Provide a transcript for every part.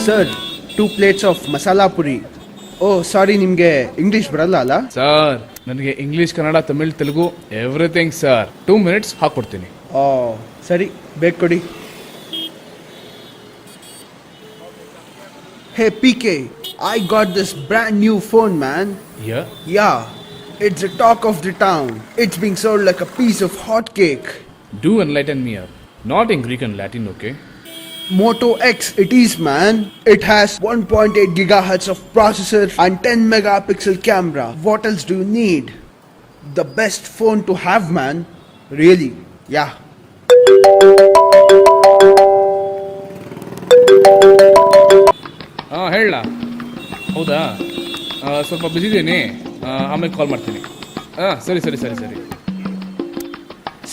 Sir 2 plates of masala puri. Oh sorry, ನಿಮಗೆ English ಬರಲ್ಲ ಅಲ್ಲ? ಸರ್ ನನಗೆ English Kannada Tamil Telugu everything sir. 2 minutes ಹಾಕ್ಕೊಡ್ತೀನಿ. ಓ ಸರಿ, ಬೇಕು ಕೊಡಿ. ಹೇ PK, I got this brand new phone, man. Yeah? Yeah, it's a talk of the town. It's being sold like a piece of hot cake. Do enlighten me up. Not in Greek and Latin, okay? Moto X it is, man. It has 1.8 gigahertz of processor and 10 megapixel camera. What else do you need? The best phone to have, man. Really, yeah. ಹಾಂ ಹೇಳ. ಹೌದಾ, ಸ್ವಲ್ಪ ಬಿಸಿ ಇದ್ದೀನಿ, ಆಮೇಲೆ ಕಾಲ್ ಮಾಡ್ತೀನಿ. ಹಾಂ ಸರಿ ಸರಿ ಸರಿ ಸರಿ.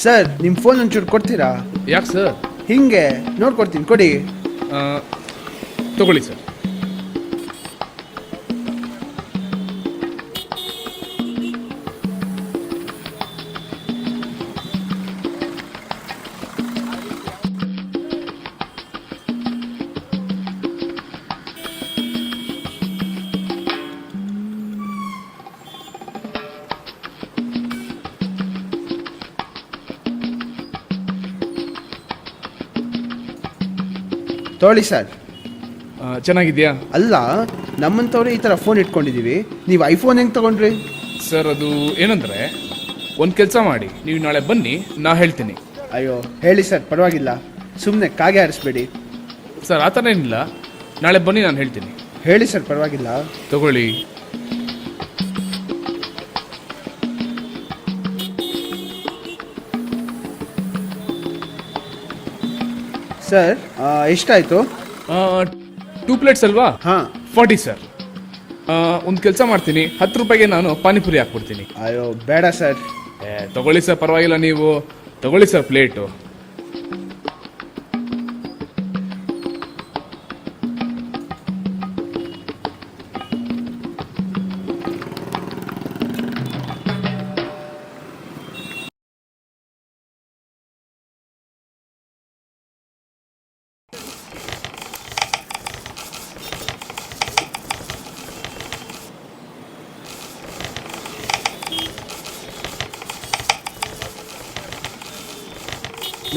ಸರ್ ನಿಮ್ಮ ಫೋನ್ ಒಂಚೂರು ಕೊಡ್ತೀರಾ? ಯಾಕೆ ಸರ್? ಹಿಂಗೆ ನೋಡ್ಕೊಡ್ತೀನಿ, ಕೊಡಿ. ತಗೊಳ್ಳಿ ಸರ್. ತೊಗೊಳ್ಳಿ ಸರ್. ಚೆನ್ನಾಗಿದೆಯಾ? ಅಲ್ಲ, ನಮ್ಮಂಥವ್ರೆ ಈ ಥರ ಫೋನ್ ಇಟ್ಕೊಂಡಿದ್ದೀವಿ, ನೀವು ಐಫೋನ್ ಹೆಂಗೆ ತೊಗೊಂಡ್ರಿ? ಸರ್ ಅದು ಏನಂದರೆ, ಒಂದು ಕೆಲಸ ಮಾಡಿ, ನೀವು ನಾಳೆ ಬನ್ನಿ, ನಾ ಹೇಳ್ತೀನಿ. ಅಯ್ಯೋ ಹೇಳಿ ಸರ್, ಪರವಾಗಿಲ್ಲ, ಸುಮ್ಮನೆ ಕಾಗೆ ಹಾರಿಸ್ಬೇಡಿ. ಸರ್ ಆ ಥರ ಏನಿಲ್ಲ, ನಾಳೆ ಬನ್ನಿ, ನಾನು ಹೇಳ್ತೀನಿ. ಹೇಳಿ ಸರ್, ಪರವಾಗಿಲ್ಲ. ತಗೊಳ್ಳಿ. ಸರ್ ಎಷ್ಟಾಯಿತು? 2 plates ಅಲ್ವಾ? ಹಾಂ 40 ಸರ್. ಒಂದು ಕೆಲಸ ಮಾಡ್ತೀನಿ, 10 ರೂಪಾಯಿಗೆ ನಾನು ಪಾನಿಪುರಿ ಹಾಕ್ಬಿಡ್ತೀನಿ. ಅಯ್ಯೋ ಬೇಡ ಸರ್. ತಗೊಳ್ಳಿ ಸರ್, ಪರವಾಗಿಲ್ಲ, ನೀವು ತಗೊಳ್ಳಿ ಸರ್ ಪ್ಲೇಟು.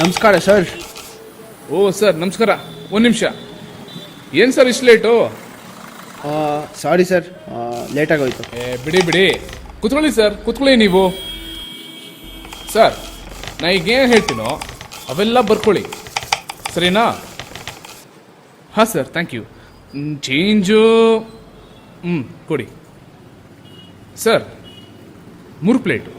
ನಮಸ್ಕಾರ ಸರ್. ಓ ಸರ್ ನಮಸ್ಕಾರ. ಒಂದು ನಿಮಿಷ, ಏನು ಸರ್ ಇಷ್ಟು ಲೇಟು? Sorry sir, ಲೇಟಾಗೋಯ್ತು. ಬಿಡಿ ಬಿಡಿ, ಕುತ್ಕೊಳ್ಳಿ ಸರ್, ಕುತ್ಕೊಳ್ಳಿ ನೀವು. ಸರ್ ನಾ ಈಗೇನು ಹೇಳ್ತೀನೋ ಅವೆಲ್ಲ ಬರ್ಕೊಳ್ಳಿ, ಸರಿನಾ? ಹಾಂ ಸರ್, ಥ್ಯಾಂಕ್ ಯು. ಚೇಂಜು ಕೊಡಿ ಸರ್. 3 ಪ್ಲೇಟು.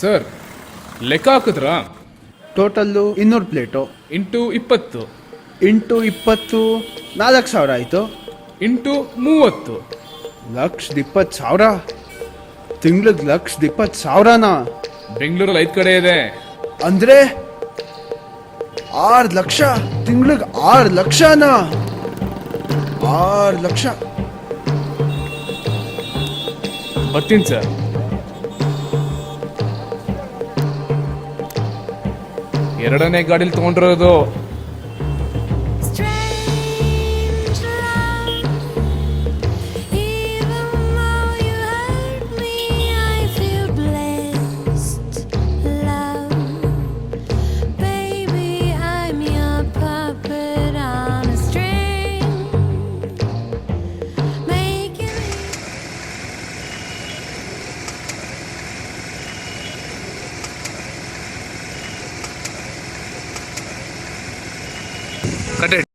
ಸರ್ ಲೆಕ್ಕ ಹಾಕಿದ್ರಾ? Total 200 plate. ಇಂಟು 20. ಇಂಟು 20 4,000 ಆಯಿತು. ಇಂಟು 30. 1,20,000. ತಿಂಗ್ಳಿಗೆ 1,20,000ನಾ? ಬೆಂಗಳೂರಲ್ಲಿ 5 ಕಡೆ ಇದೆ. ಅಂದರೆ 6 ಲಕ್ಷ. ತಿಂಗ್ಳಿಗೆ 6 ಲಕ್ಷನಾ? 6 ಲಕ್ಷ. ಬರ್ತೀನಿ ಸರ್. ಎರಡನೇ ಗಾಡೀಲಿ ತಗೊಂಡಿರೋದು. Cut it.